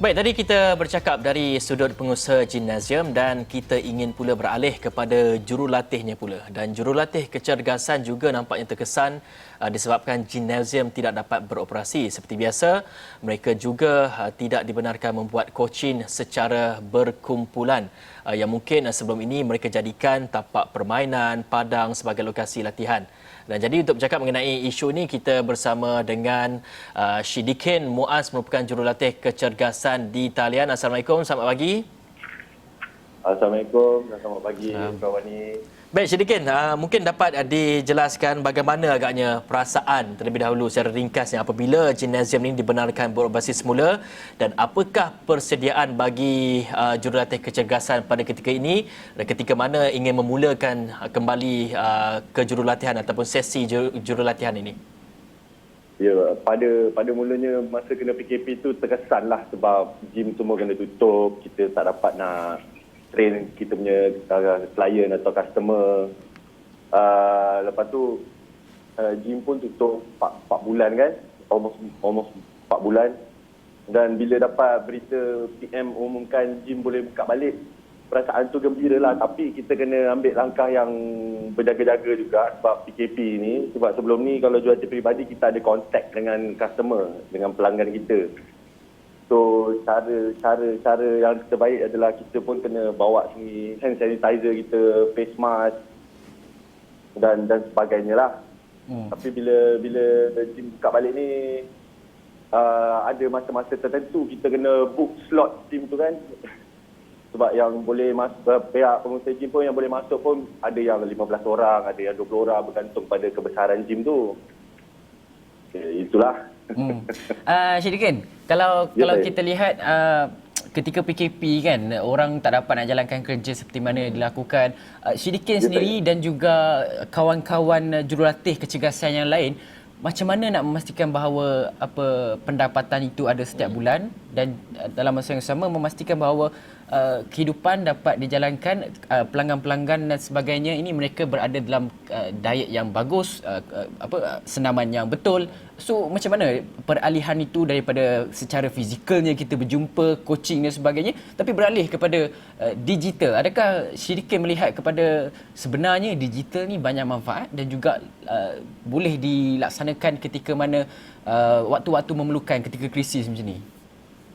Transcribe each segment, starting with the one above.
Baik, tadi kita bercakap dari sudut pengusaha gimnasium dan kita ingin pula beralih kepada jurulatihnya pula. Dan jurulatih kecergasan juga nampaknya terkesan disebabkan gimnasium tidak dapat beroperasi seperti biasa. Mereka juga tidak dibenarkan membuat coaching secara berkumpulan yang mungkin sebelum ini mereka jadikan tapak permainan, padang sebagai lokasi latihan. Dan jadi untuk bercakap mengenai isu ini, kita bersama dengan Syidikin Muaz merupakan jurulatih kecergasan di talian. Assalamualaikum, selamat pagi. Assalamualaikum dan selamat pagi kawan ni. Baik Syidikin, mungkin dapat dijelaskan bagaimana agaknya perasaan terlebih dahulu secara ringkasnya apabila gimnasium ini dibenarkan beroperasi semula dan apakah persediaan bagi jurulatih kecergasan pada ketika ini dan ketika mana ingin memulakan kembali ke jurulatihan ataupun sesi jurulatihan ini? Ya, pada mulanya masa kena PKP tu terkesanlah sebab gym semua kena tutup, kita tak dapat nak train kita punya klien atau customer. Lepas tu gym pun tutup 4 bulan kan, almost 4 bulan. Dan bila dapat berita PM umumkan gym boleh buka balik, perasaan tu gembira lah. Tapi kita kena ambil langkah yang berjaga-jaga juga sebab PKP ni. Sebab sebelum ni kalau jual peribadi kita ada contact dengan customer, dengan pelanggan kita. So cara yang terbaik adalah kita pun kena bawa sendiri hand sanitizer kita, face mask dan sebagainya lah. Tapi bila gym buka balik ni ada masa-masa tertentu kita kena book slot gym tu kan. Sebab yang boleh masuk, pihak pengusaha gym pun yang boleh masuk pun ada yang 15 orang, ada yang 20 orang bergantung pada kebesaran gym tu. Okay, itulah. Syidikin, kalau kita lihat ketika PKP kan, orang tak dapat nak jalankan kerja seperti mana dilakukan. Syidikin sendiri dan juga kawan-kawan jurulatih kecergasan yang lain, macam mana nak memastikan bahawa pendapatan itu ada setiap bulan dan dalam masa yang sama memastikan bahawa kehidupan dapat dijalankan, pelanggan-pelanggan dan sebagainya ini mereka berada dalam diet yang bagus, senaman yang betul. So macam mana peralihan itu daripada secara fizikalnya kita berjumpa, coaching dan sebagainya, tapi beralih kepada digital. Adakah Syidikin melihat kepada sebenarnya digital ni banyak manfaat dan juga boleh dilaksanakan ketika mana waktu-waktu memerlukan ketika krisis macam ni?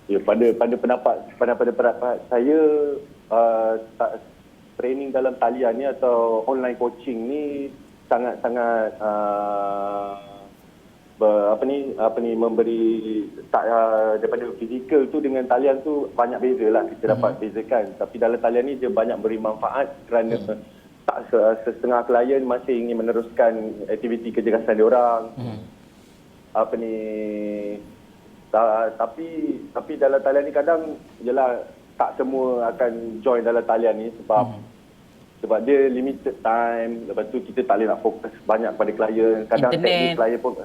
Ya, pada pendapat saya, training dalam talian ni atau online coaching ni sangat-sangat memberi daripada fizikal tu dengan talian tu banyak beza lah, kita dapat bezakan. Tapi dalam talian ni dia banyak beri manfaat kerana tak setengah klien masih ingin meneruskan aktiviti kecergasan dia orang. Tapi dalam talian ni kadang jelah tak semua akan join dalam talian ni sebab dia limited time. Lepas tu kita tak boleh nak fokus banyak pada klien. Kadang teknik klien pun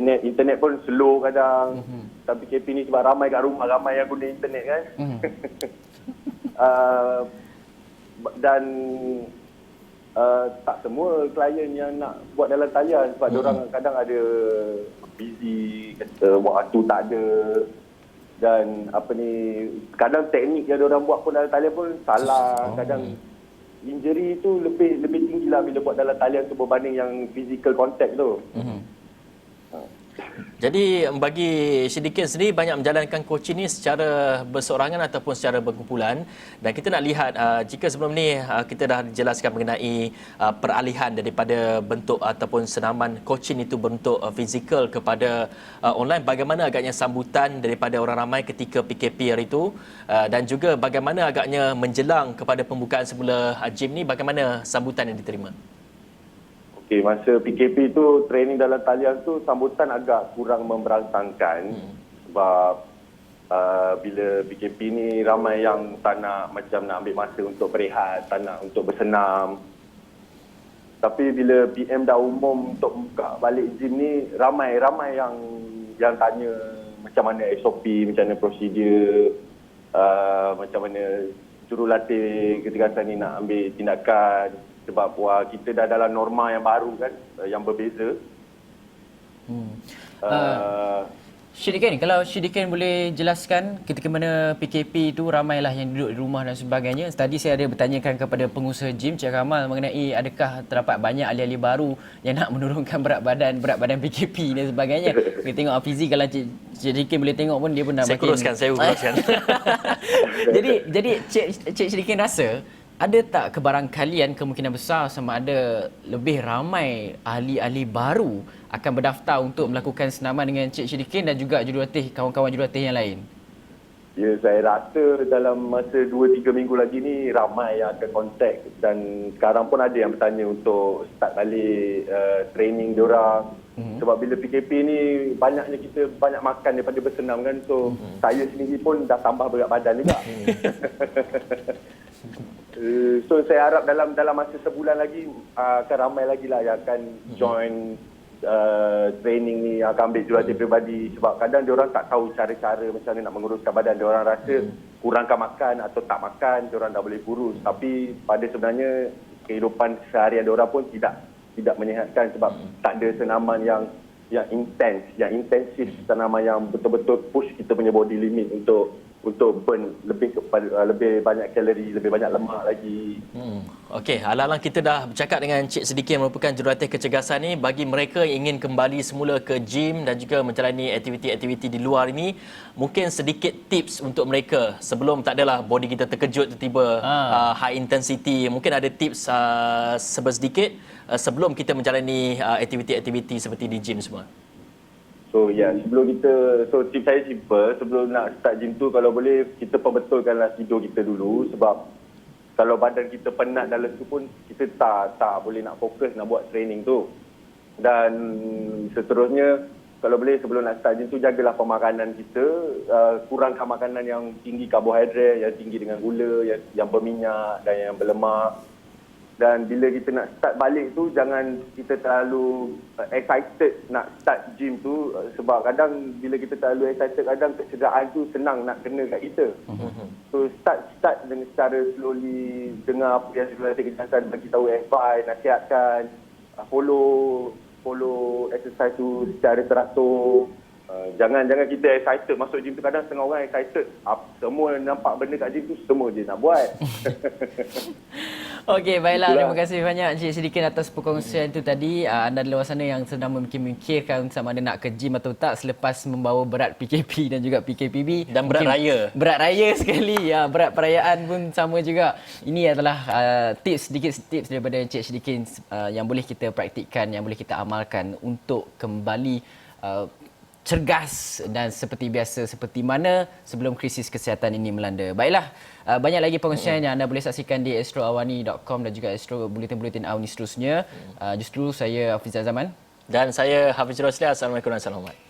internet pun slow kadang. Tapi PKP ni sebab ramai kat rumah, ramai yang guna internet kan. Dan tak semua klien yang nak buat dalam talian sebab diorang kadang ada busy, kata waktu tak ada, dan kadang teknik yang diorang buat pun dalam talian pun salah. Kadang injury tu lebih tinggi lah bila buat dalam talian tu berbanding yang physical contact tu. Jadi bagi Syidikin sendiri banyak menjalankan coaching ni secara berseorangan ataupun secara berkumpulan, dan kita nak lihat jika sebelum ni kita dah jelaskan mengenai peralihan daripada bentuk ataupun senaman coaching itu berbentuk fizikal kepada online, bagaimana agaknya sambutan daripada orang ramai ketika PKP hari itu, dan juga bagaimana agaknya menjelang kepada pembukaan semula gym ni, bagaimana sambutan yang diterima? Okey, masa PKP tu training dalam talian tu sambutan agak kurang memberangsangkan sebab bila PKP ni ramai yang tak nak ambil masa untuk berehat, tak nak untuk bersenam. Tapi bila PM dah umum untuk buka balik gym ni, ramai yang tanya macam mana SOP, macam mana prosedur, macam mana jurulatih kecergasan ni nak ambil tindakan. Sebab kita dah dalam norma yang baru kan, yang berbeza. Syidikin, kalau Syidikin boleh jelaskan ketika mana PKP itu ramailah yang duduk di rumah dan sebagainya. Tadi saya ada bertanyakan kepada pengusaha gym Cik Kamal mengenai adakah terdapat banyak ahli-ahli baru yang nak menurunkan berat badan PKP dan sebagainya. Kita tengok Hafizi, kalau Syidikin boleh tengok pun dia pun dah Saya kuruskan. jadi Cik Syidikin rasa ada tak kebarangkalian kemungkinan besar sama ada lebih ramai ahli-ahli baru akan berdaftar untuk melakukan senaman dengan Cik Syidikin dan juga jurulatih, kawan-kawan jurulatih yang lain? Ya, saya rasa dalam masa 2-3 minggu lagi ni ramai yang akan kontak, dan sekarang pun ada yang bertanya untuk start balik training diorang. Sebab bila PKP ni banyaknya kita banyak makan daripada bersenam kan, so saya sendiri pun dah tambah berat badan juga. So saya harap dalam masa sebulan lagi akan ramai lagi lah yang akan join training ni, akan ambil jurulatih peribadi. Sebab kadang diorang tak tahu cara-cara macam mana nak menguruskan badan. Diorang rasa kurangkan makan atau tak makan, diorang dah boleh kurus. Tapi pada sebenarnya kehidupan seharian diorang pun tidak menyihatkan, sebab tak ada senaman yang intensif, senaman yang betul-betul push kita punya body limit untuk burn lebih banyak kalori, lebih banyak lemak lagi. Okey, alang-alang kita dah bercakap dengan Cik Syidikin yang merupakan jurulatih kecergasan ni, bagi mereka yang ingin kembali semula ke gym dan juga menjalani aktiviti-aktiviti di luar ini, mungkin sedikit tips untuk mereka sebelum tak adalah body kita terkejut tiba-tiba high intensity. Mungkin ada tips sedikit sebelum kita menjalani aktiviti-aktiviti seperti di gym semua. So tips saya simple. Sebelum nak start gym tu, kalau boleh kita perbetulkanlah tidur kita dulu. Sebab kalau badan kita penat dan lesu pun kita tak boleh nak fokus nak buat training tu. Dan seterusnya, kalau boleh sebelum nak start gym tu, jagalah pemakanan kita. Kurangkan makanan yang tinggi karbohidrat, yang tinggi dengan gula, yang berminyak dan yang berlemak. Dan bila kita nak start balik tu, jangan kita terlalu excited nak start gym tu. Sebab kadang bila kita terlalu excited, kadang kecederaan tu senang nak kena kat kita. So start dengan secara slowly, dengar apa yang jurulatih kecergasan bagi tahu, advice, nasihatkan, follow exercise tu secara teratur. Jangan kita excited masuk gym tu. Kadang setengah orang excited, semua nampak benda kat gym tu semua je nak buat. Okey, baiklah. Terima kasih banyak Cik Syidikin atas perkongsian itu tadi. Anda di luar sana yang sedang memikirkan sama ada nak ke gym atau tak selepas membawa berat PKP dan juga PKPB. Dan berat raya. Berat raya sekali. Berat perayaan pun sama juga. Ini adalah sedikit tips daripada Cik Syidikin yang boleh kita praktikkan, yang boleh kita amalkan untuk kembali cergas dan seperti biasa, seperti mana sebelum krisis kesihatan ini melanda. Baiklah, banyak lagi perkongsian yang anda boleh saksikan di astroawani.com dan juga Astro Buletin-Buletin Awani seterusnya. Justru saya Hafiz Zaman. Dan saya Hafiz Rosli. Assalamualaikum warahmatullahi wabarakatuh.